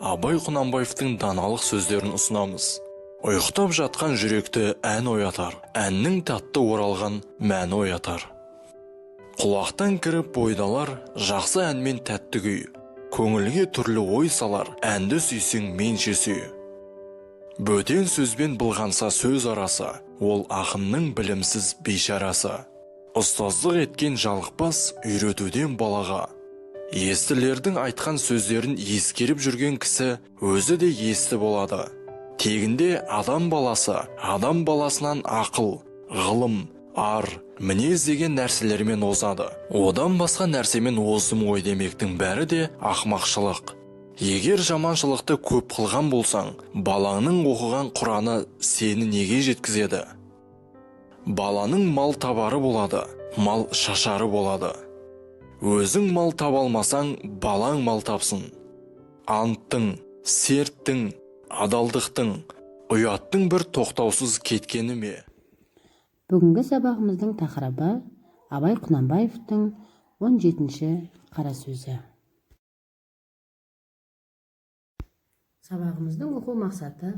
Абай Құнанбаевтың даналық сөздерін ұсынамыз. Ұйықтап жатқан жүректі ән оятар, әннің татты оралған мәні оятар. Құлақтан кіріп бойдалар, жақсы әнмен тәтті күй. Көңілге түрлі ой салар, әнді сүйсең менше сүй. Бөтен сөзбен былғанса сөз арасы, ол ақынның білімсіз бейшарасы. Ұстаздық еткен жалықпас үйретуден балаға. Естілердің айтқан сөздерін ескеріп жүрген кісі өзі де есті болады. Тегінде адам баласынан ақыл, ғылым, ар, мінез деген нәрселермен озады. Одан басқа нәрсемен оздым ой демектің бәрі де ақымақшылық. Егер жаманшылықты көп қылған болсаң, балаңның оқыған Құраны сені неге жеткізеді? Баланың мал табары болады, мал шашары болады. Өзің мал таба алмасаң, балаң мал тапсын. Анттың, серттің, адалдықтың, ұяттың бір тоқтаусыз кеткені ме? Бүгінгі сабағымыздың тақырыбы Абай Құнанбаевтың 17-ші қара сөзі. Сабағымыздың оқу мақсаты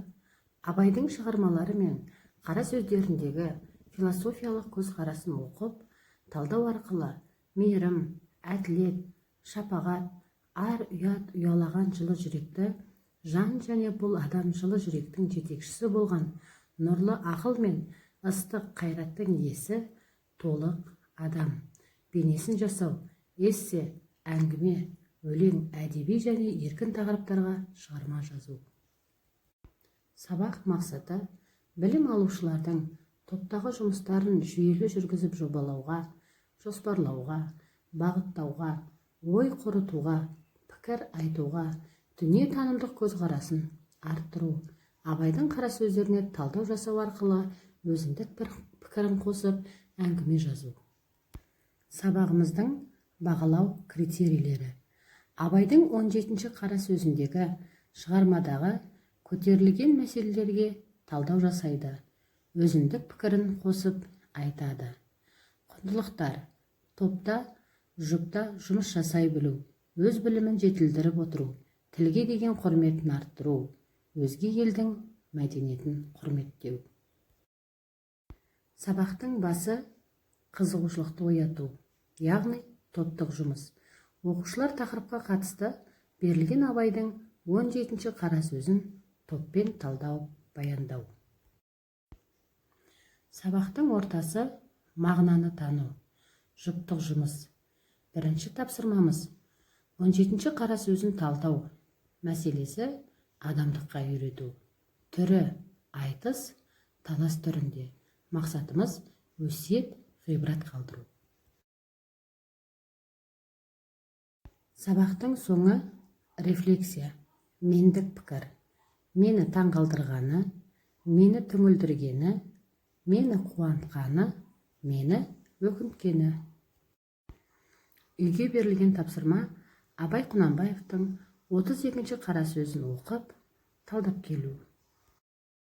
Абайдың шығармалары мен қара сөздеріндегі философиялық көзқарасын оқып, талдау арқылы мейірім, әділет, шапағат, ар ұят ұялаған жылы жүректі, жан және бұл адам жылы жүректің жетекшісі болған нұрлы ақыл мен ыстық қайраттың иесі толық адам бейнесін жасау, эссе, әңгіме, өлең, әдеби және еркін тақырыптарға шығарма жазу. Сабақ мақсаты білім алушылардың топтағы жұмыстарын жүйелі жүргізіп жобалауға, жоспарлауға, бағыттауға, ой қорытуға, пікір айтуға, дүниетанымдық көзқарасын арттыру, Абайдың қара сөздеріне талдау жасау арқылы өзіндік бір пікірін қосып әңгіме жазу. Сабағымыздың бағалау критерийлері. Абайдың 17-ші қара сөзіндегі шығармадағы көтерілген мәселелерге талдау жасайды, өзіндік пікірін қосып айтады. Құндылықтар. Топта, жұпта жұмыс жасай білу, өз білімін жетілдіріп отыру, тілге деген құрметін арттыру, өзге елдің мәдениетін құрметтеу. Сабақтың басы қызығушылықты ояту, яғни топтық жұмыс. Оқушылар тақырыпқа қатысты берілген Абайдың 17-ші қара сөзін топпен талдау, баяндау. Сабақтың ортасы мағынаны тану, жұптық жұмыс. Бірінші тапсырмамыз 17-ші қара сөзін талдау. Мәселесі адамдыққа үйрету. Түрі айтыс, талас түрінде. Мақсатымыз өсиет, ғибрат қалдыру. Сабақтың соңы рефлексия, мендік пікір. Мені таңғалдырғаны, мені түңілдіргені, мені қуантқаны, мені өкінткені. Үйге берілген тапсырма Абай Құнанбаевтың 32-ші қара сөзін оқып, талдап келу.